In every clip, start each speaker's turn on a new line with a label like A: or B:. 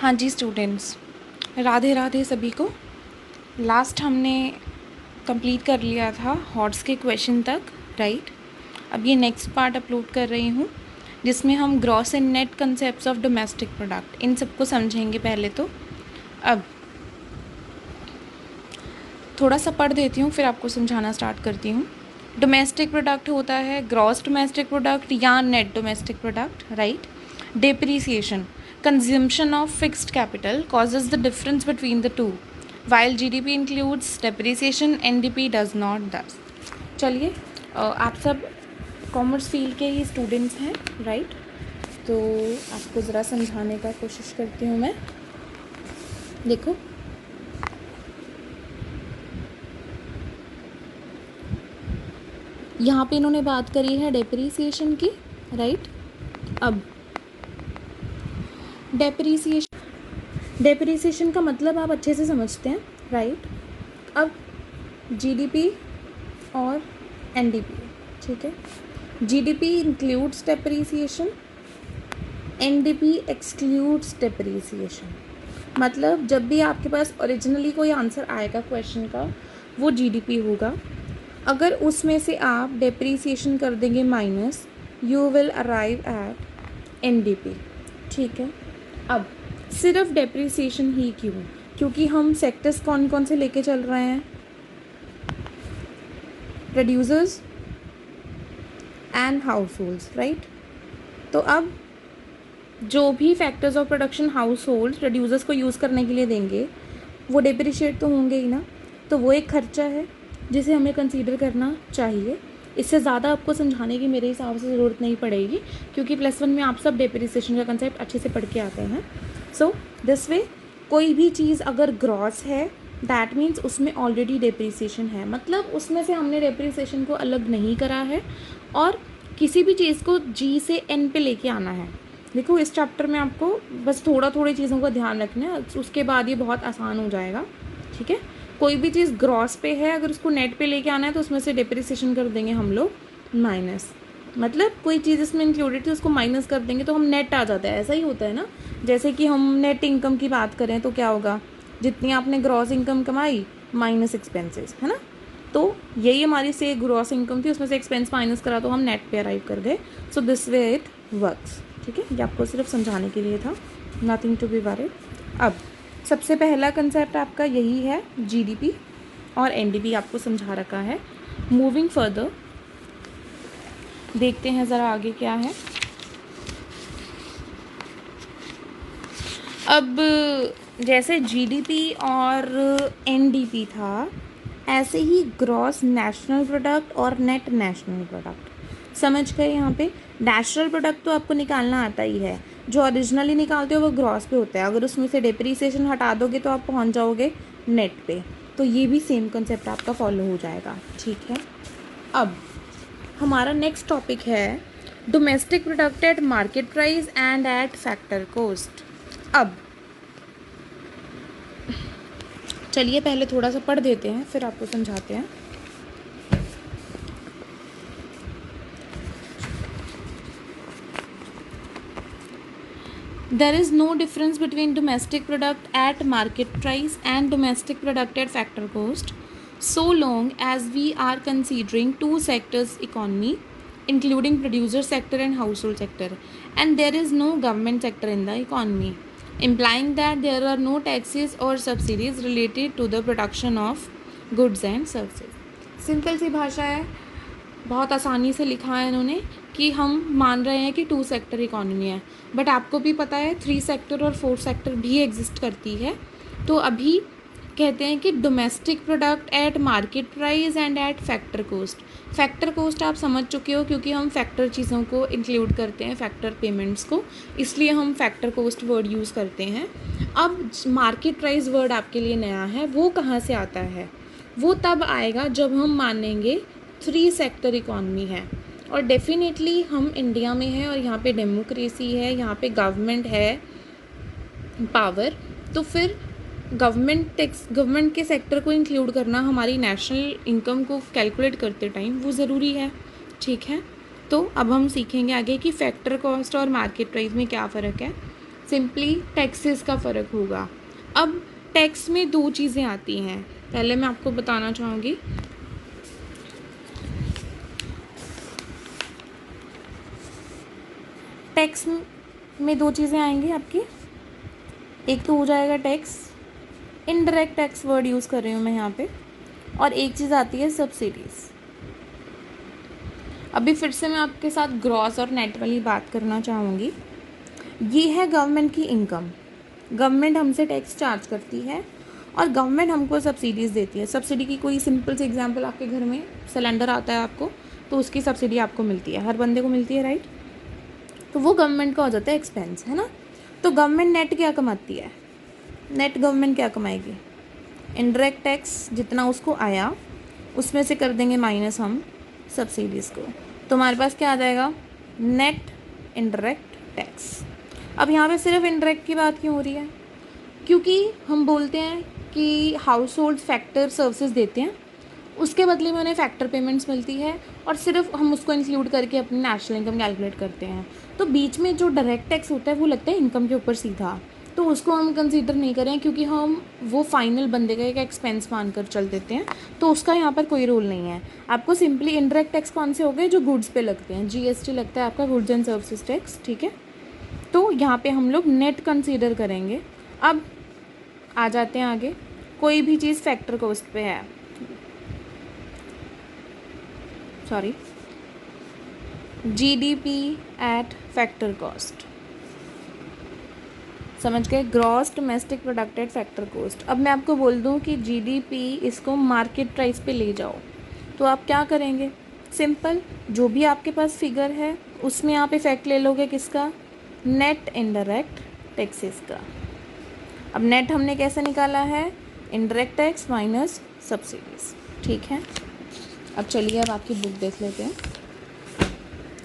A: हाँ जी स्टूडेंट्स, राधे राधे सभी को। लास्ट हमने कंप्लीट कर लिया था हॉट्स के क्वेश्चन तक, राइट। अब ये नेक्स्ट पार्ट अपलोड कर रही हूँ जिसमें हम gross and net concepts of domestic product in सबको समझेंगे पहले तो। अब थोड़ा सा पढ़ देती हूँ फिर आपको समझाना स्टार्ट करती हूँ। डोमेस्टिक प्रोडक्ट होता है ग्रॉस डोमेस्टिक प्रोडक्ट या net domestic product, right. Depreciation, consumption of fixed capital causes the difference between the two, while GDP includes depreciation, NDP does not thus। चलिए, आप सब कॉमर्स फील्ड के ही students हैं, right. तो आपको ज़रा समझाने का कोशिश करती हूँ मैं। देखो, यहाँ पे इन्होंने बात करी है डेप्रीसिएशन की, राइट। अब डेप्रीसिएशन का मतलब आप अच्छे से समझते हैं, राइट। अब जीडीपी और एनडीपी, ठीक है। GDP includes depreciation, NDP excludes depreciation. मतलब जब भी आपके पास ओरिजिनली कोई आंसर आएगा क्वेश्चन का वो जीडीपी होगा, अगर उसमें से आप डेप्रीसिएशन कर देंगे minus, you will arrive at NDP, ठीक है। अब सिर्फ डेप्रीसिएशन ही क्यों? क्योंकि हम सेक्टर्स कौन कौन से लेके चल रहे हैं? Producers and house holds, right. तो अब जो भी factors of production house hold producers को यूज़ करने के लिए देंगे वो डेप्रिशिएट तो होंगे ही ना। तो वो एक खर्चा है जिसे हमें कंसीडर करना चाहिए। इससे ज़्यादा आपको समझाने की मेरे हिसाब से ज़रूरत नहीं पड़ेगी क्योंकि +1 में आप सब डेप्रिसिएशन का कंसेप्ट अच्छे से पढ़ के आते हैं। सो दिस वे कोई भी चीज़ अगर ग्रॉस है दैट मीन्स उसमें ऑलरेडी डेप्रिसिएशन है, मतलब उसमें से हमने डेप्रिसिएशन को अलग नहीं करा है और किसी भी चीज़ को जी से एन पे लेके आना है। देखो, इस चैप्टर में आपको बस थोड़ी चीज़ों का ध्यान रखना है, उसके बाद ये बहुत आसान हो जाएगा, ठीक है। कोई भी चीज़ ग्रॉस पे है, अगर उसको नेट पे लेके आना है तो उसमें से डेप्रिसिएशन कर देंगे हम लोग माइनस। मतलब कोई चीज़ इसमें इंक्लूडेड थी उसको माइनस कर देंगे तो हम नेट आ जाता है। ऐसा ही होता है ना, जैसे कि हम नेट इनकम की बात करें तो क्या होगा, जितनी आपने ग्रॉस इनकम कमाई माइनस एक्सपेंसेस, है ना। तो यही हमारी से ग्रॉस इनकम थी, उसमें से एक्सपेंस माइनस करा तो हम नेट पे अराइव कर गए। So this way it works, ठीक है। ये आपको सिर्फ समझाने के लिए था, नथिंग टू बी वरीड। अब सबसे पहला कंसेप्ट आपका यही है, जीडीपी और एनडीपी आपको समझा रखा है। मूविंग फर्दर देखते हैं ज़रा आगे क्या है। अब जैसे जीडीपी और एनडीपी था, ऐसे ही ग्रॉस नेशनल प्रोडक्ट और नेट नेशनल प्रोडक्ट। समझ गए? यहाँ पे नेशनल प्रोडक्ट तो आपको निकालना आता ही है, जो ओरिजिनली निकालते हो वो ग्रॉस पे होता है। अगर उसमें से डेप्रीसिएशन हटा दोगे तो आप पहुँच जाओगे नेट पे। तो ये भी सेम कंसेप्ट आपका फॉलो हो जाएगा, ठीक है। अब हमारा नेक्स्ट टॉपिक है domestic product at market price and eight factor cost. अब चलिए पहले थोड़ा सा पढ़ देते हैं फिर आपको समझाते हैं। There is no difference between domestic product at market price and domestic product at factor cost, so long as we are considering two sectors economy, including producer sector and household sector, and there is no government sector in the economy, implying that there are no taxes or subsidies related to the production of goods and services। Simple सी भाषा है, बहुत आसानी से लिखा है इन्होंने कि हम मान रहे हैं कि 2 सेक्टर इकॉनमी है, बट आपको भी पता है 3 सेक्टर और 4 सेक्टर भी एग्जिस्ट करती है। तो अभी कहते हैं कि domestic product at market price and eight factor cost. Factor cost आप समझ चुके हो क्योंकि हम फैक्टर चीज़ों को इंक्लूड करते हैं, फैक्टर पेमेंट्स को, इसलिए हम फैक्टर कॉस्ट वर्ड यूज़ करते हैं। अब मार्केट प्राइस वर्ड आपके लिए नया है, वो कहाँ से आता है? वो तब आएगा जब हम मानेंगे 3 सेक्टर इकॉनमी है और डेफिनेटली हम इंडिया में हैं और यहाँ पे डेमोक्रेसी है, यहाँ पे गवर्नमेंट है पावर। तो फिर गवर्नमेंट के सेक्टर को इंक्लूड करना हमारी नेशनल इनकम को कैलकुलेट करते टाइम वो ज़रूरी है, ठीक है। तो अब हम सीखेंगे आगे कि फैक्टर कॉस्ट और मार्केट प्राइस में क्या फ़र्क है। सिंपली टैक्सेस का फ़र्क होगा। अब टैक्स में दो चीज़ें आती हैं, पहले मैं आपको बताना चाहूँगी। टैक्स में दो चीज़ें आएंगी आपकी, एक तो हो जाएगा tax, indirect tax word use कर रही हूँ मैं यहाँ पे, और एक चीज़ आती है सब्सिडीज़। अभी फिर से मैं आपके साथ ग्रॉस और नेट वाली बात करना चाहूँगी। ये है गवर्नमेंट की इनकम, गवर्नमेंट हमसे टैक्स चार्ज करती है और गवर्नमेंट हमको सब्सिडीज़ देती है। सब्सिडी की कोई सिंपल सी एग्जांपल, आपके घर में सिलेंडर आता है आपको, तो उसकी सब्सिडी आपको मिलती है, हर बंदे को मिलती है, राइट। तो वो गवर्नमेंट का हो जाता है एक्सपेंस, है ना। तो गवर्नमेंट नेट क्या कमाती है, नेट गवर्नमेंट क्या कमाएगी, इनडायरेक्ट टैक्स जितना उसको आया उसमें से कर देंगे माइनस हम सब्सिडीज़ को, तो हमारे पास क्या आ जाएगा, नेट इनडायरेक्ट टैक्स। अब यहाँ पे सिर्फ इनडायरेक्ट की बात क्यों हो रही है, क्योंकि हम बोलते हैं कि हाउस होल्ड फैक्टर सर्विसेज देते हैं, उसके बदले में उन्हें फैक्टर पेमेंट्स मिलती है और सिर्फ हम उसको इंक्लूड करके अपनी नेशनल इनकम कैलकुलेट करते हैं। तो बीच में जो डायरेक्ट टैक्स होता है वो लगता है इनकम के ऊपर सीधा, तो उसको हम कंसीडर नहीं करें, क्योंकि हम वो फाइनल बंदे का एक एक्सपेंस मानकर चल देते हैं, तो उसका यहाँ पर कोई रोल नहीं है। आपको सिंपली इनडायरेक्ट टैक्स कौन से हो गए, जो गुड्स पे लगते हैं, जीएसटी लगता है आपका, गुड्स एंड सर्विसेज टैक्स, ठीक है। तो यहाँ पे हम लोग नेट कंसीडर करेंगे। अब आ जाते हैं आगे, कोई भी चीज़ फैक्टर कॉस्ट पे है, sorry, GDP at factor cost, समझ गए, gross domestic product at factor cost. अब मैं आपको बोल दूं कि जीडीपी इसको मार्केट प्राइस पे ले जाओ, तो आप क्या करेंगे, सिंपल, जो भी आपके पास फिगर है उसमें आप इफेक्ट ले लोगे किसका, नेट इनडायरेक्ट टैक्सेस का। अब नेट हमने कैसे निकाला है, इनडायरेक्ट टैक्स माइनस सब्सिडीज, ठीक है। अब चलिए अब आपकी बुक देख लेते हैं,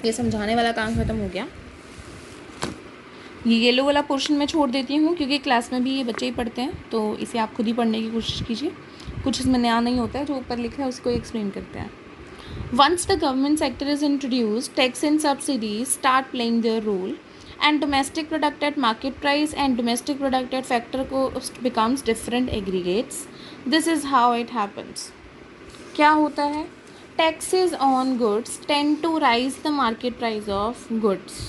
A: ये समझाने वाला काम ख़त्म हो गया। ये येलो वाला पोर्शन मैं छोड़ देती हूँ, क्योंकि क्लास में भी ये बच्चे ही पढ़ते हैं, तो इसे आप खुद ही पढ़ने की कोशिश कीजिए, कुछ इसमें नया नहीं होता है, जो ऊपर लिखा है उसको एक्सप्लेन करते हैं। Once the government sector is introduce, tax and subsidies start playing their role, and domestic product at market price and domestic product at factor cost becomes different aggregates. This is how it happens. क्या होता है, taxes on goods tend to rise the market price of goods.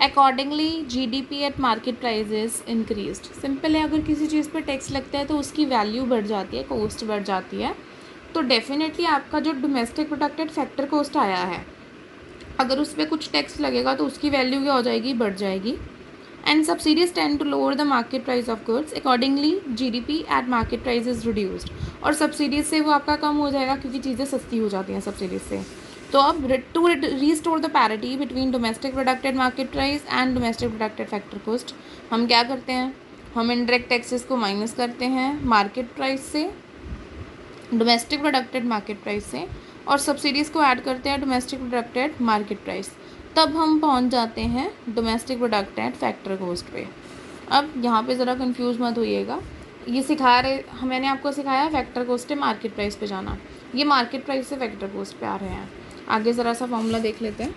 A: Accordingly, GDP at market price is increased. Simple है, अगर किसी चीज़ पर tax लगता है तो उसकी वैल्यू बढ़ जाती है, कॉस्ट बढ़ जाती है, तो डेफिनेटली आपका जो domestic product at factor cost आया है, अगर उस पर कुछ टैक्स लगेगा तो उसकी वैल्यू क्या हो जाएगी, बढ़ जाएगी। And subsidies tend to lower the market price of goods, accordingly GDP at market price is reduced. और सब्सिडीज से वो आपका कम हो जाएगा, क्योंकि चीज़ें सस्ती हो जाती हैं सब्सिडीज से। तो अब to restore the parity between domestic product at market price and domestic product at factor cost, हम क्या करते हैं, हम इनडायरेक्ट टैक्सेस को माइनस करते हैं मार्केट प्राइस से, domestic product at market price से, और सब्सिडीज़ को ऐड करते हैं domestic product at market price, तब हम पहुंच जाते हैं domestic product at factor cost पे। अब यहाँ पे ज़रा कंफ्यूज मत होइएगा, ये सिखा रहे, मैंने आपको सिखाया फैक्टर कॉस्ट से मार्केट प्राइस पे जाना, ये मार्केट प्राइस से फैक्टर कॉस्ट पे आ रहे हैं। आगे ज़रा सा फॉर्मूला देख लेते हैं,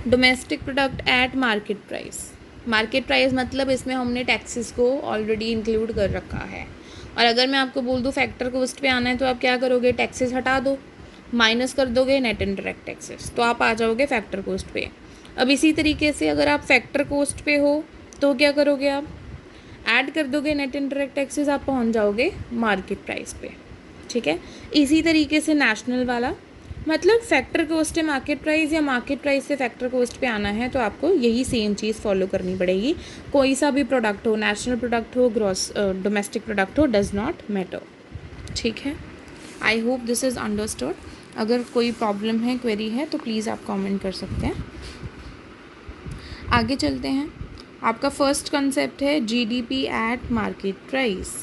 A: domestic product at market price, market price मतलब इसमें हमने टैक्सेस को ऑलरेडी इंक्लूड कर रखा है। और अगर मैं आपको बोल दूँ फैक्टर कॉस्ट पे आना है, तो आप क्या करोगे, टैक्सेस हटा दो, माइनस कर दोगे नेट इनडायरेक्ट टैक्सेस, तो आप आ जाओगे फैक्टर कॉस्ट पे। अब इसी तरीके से अगर आप फैक्टर कॉस्ट पे हो तो क्या करोगे, आप ऐड कर दोगे नेट इनडायरेक्ट टैक्सेस, आप पहुंच जाओगे मार्केट प्राइस पे, ठीक है। इसी तरीके से नेशनल वाला, मतलब फैक्टर कॉस्ट है मार्केट प्राइस, या मार्केट प्राइस से फैक्टर कॉस्ट पे आना है, तो आपको यही सेम चीज़ फॉलो करनी पड़ेगी। कोई सा भी प्रोडक्ट हो, नेशनल प्रोडक्ट हो, ग्रॉस डोमेस्टिक प्रोडक्ट हो, डज नॉट मैटर, ठीक है। I hope this is understood. अगर कोई प्रॉब्लम है, क्वेरी है, तो प्लीज़ आप कमेंट कर सकते हैं। आगे चलते हैं, आपका फर्स्ट कंसेप्ट है GDP at market price.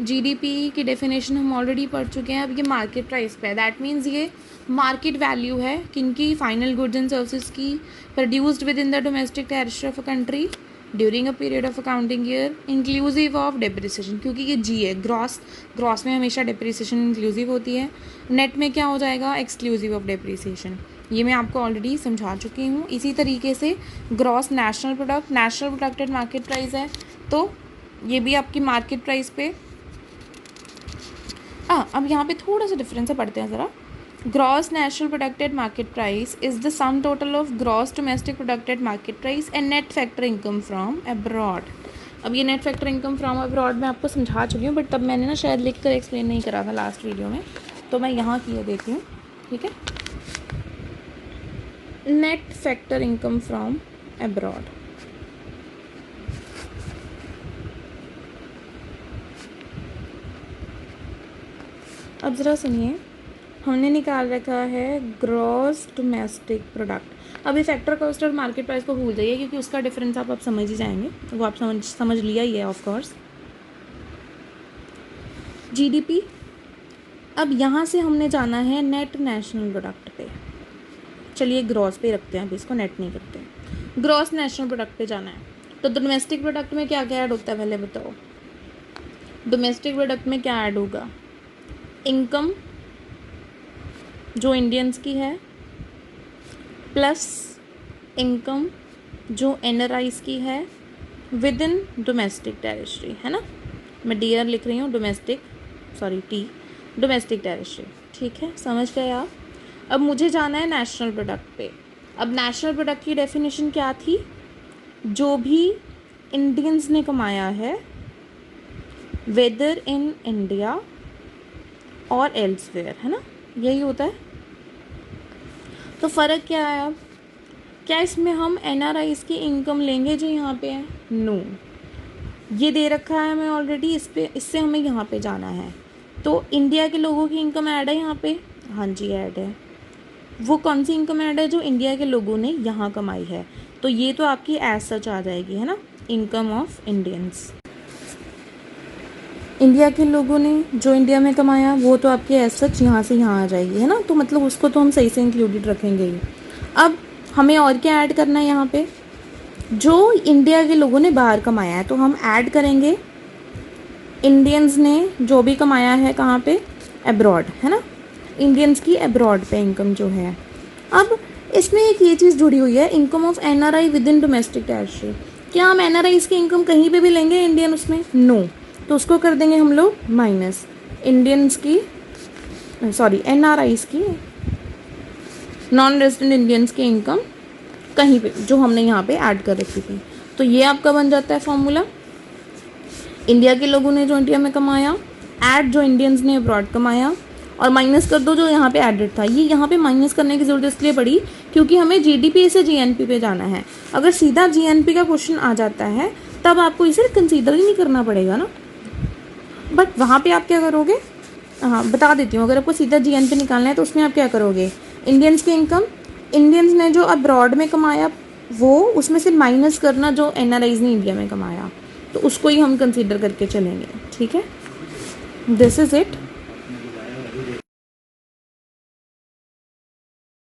A: GDP की डेफिनेशन हम ऑलरेडी पढ़ चुके हैं, अब ये मार्केट प्राइस पे है, दैट मीन्स ये मार्केट वैल्यू है किनकी, फाइनल गुड्स एंड सर्विसेज की, produced with in the domestic territory of a country during a period of accounting year, inclusive of depreciation, क्योंकि ये जी है, ग्रॉस में हमेशा डेप्रिसिएशन इंक्लूसिव होती है, नेट में क्या हो जाएगा, एक्सक्लूसिव ऑफ डेप्रिसिएशन। ये मैं आपको ऑलरेडी समझा चुकी हूँ। इसी तरीके से gross national product at market price है, तो ये भी आपकी मार्केट प्राइस पे। अब यहाँ पे थोड़ा सा डिफरेंस है, पढ़ते हैं ज़रा। Gross national product at market price is the sum total of gross domestic product at market price and net factor income from abroad. अब ये net factor income from abroad मैं आपको समझा चुकी हूँ, बट तब मैंने ना शायद लिख कर एक्सप्लेन नहीं करा था लास्ट वीडियो में, तो मैं यहाँ किए देती हूँ, ठीक है। Net factor income from abroad, अब ज़रा सुनिए, हमने निकाल रखा है ग्रॉस डोमेस्टिक प्रोडक्ट। अब ये फैक्टर कॉस्ट और मार्केट प्राइस को भूल जाइए, क्योंकि उसका डिफरेंस आप समझ ही जाएंगे, वो आप समझ लिया ही है ऑफ कोर्स। जीडीपी, अब यहाँ से हमने जाना है नेट नेशनल प्रोडक्ट पे। चलिए ग्रॉस पे रखते हैं, अभी इसको नेट नहीं करते। ग्रॉस नेशनल प्रोडक्ट पे जाना है, तो डोमेस्टिक प्रोडक्ट में क्या क्या ऐड होता है पहले बताओ। डोमेस्टिक प्रोडक्ट में क्या ऐड होगा? इनकम जो इंडियंस की है, प्लस इनकम जो एनआरआईज की है विद इन डोमेस्टिक टेरिटरी, है ना। मैं डीआर लिख रही हूँ, डोमेस्टिक टेरिटरी, ठीक है, समझ गए आप। अब मुझे जाना है नेशनल प्रोडक्ट पे। अब नेशनल प्रोडक्ट की डेफिनेशन क्या थी? जो भी इंडियंस ने कमाया है वेदर इन इंडिया और एल्सवेयर, है ना, यही होता है। तो फ़र्क क्या है अब? क्या इसमें हम एनआरआईज की इनकम लेंगे जो यहाँ पे है? नो, ये दे रखा है हमें ऑलरेडी, इससे हमें यहाँ पे जाना है। तो इंडिया के लोगों की इनकम ऐड है यहाँ पे, हाँ जी ऐड है। वो कौन सी इनकम ऐड है? जो इंडिया के लोगों ने यहाँ कमाई है। तो ये तो आपकी एज सच आ जाएगी, है ना, इनकम ऑफ इंडियंस। इंडिया के लोगों ने जो इंडिया में कमाया वो तो आपके एज सच यहाँ से यहाँ आ जाएगी, है ना। तो मतलब उसको तो हम सही से इंक्लूडेड रखेंगे ही। अब हमें और क्या ऐड करना है यहाँ पे? जो इंडिया के लोगों ने बाहर कमाया है, तो हम ऐड करेंगे इंडियंस ने जो भी कमाया है कहाँ पे? अब्रॉड, है ना। इंडियंस की अब्रॉड पे इनकम जो है। अब इसमें एक ये चीज़ जुड़ी हुई है, income of NRI with in domestic territory. क्या हम एनआरआईज की इनकम कहीं पे भी लेंगे इंडियन उसमें? नो, तो उसको कर देंगे हम लोग माइनस। इंडियंस की एनआरआईज की, नॉन रेजिडेंट इंडियंस की इनकम कहीं पे जो हमने यहाँ पे ऐड कर रखी थी। तो ये आपका बन जाता है फॉर्मूला, इंडिया के लोगों ने जो इंडिया में कमाया, ऐड जो इंडियंस ने अब्रॉड कमाया, और माइनस कर दो जो यहाँ पे एडेड था। ये यहाँ पे माइनस करने की ज़रूरत इसलिए पड़ी क्योंकि हमें जीडीपी से जीएनपी पे जाना है। अगर सीधा जीएनपी का क्वेश्चन आ जाता है तब आपको इसे कंसीडर ही नहीं करना पड़ेगा ना, बट वहाँ पे आप क्या करोगे? हाँ बता देती हूँ, अगर आपको सीधा जीएनपी निकालना है तो उसमें आप क्या करोगे? इंडियंस की इनकम, इंडियंस ने जो अब्रॉड में कमाया वो उसमें से माइनस करना जो एनआरआईज ने इंडिया में कमाया, तो उसको ही हम कंसीडर करके चलेंगे, ठीक है। This is it.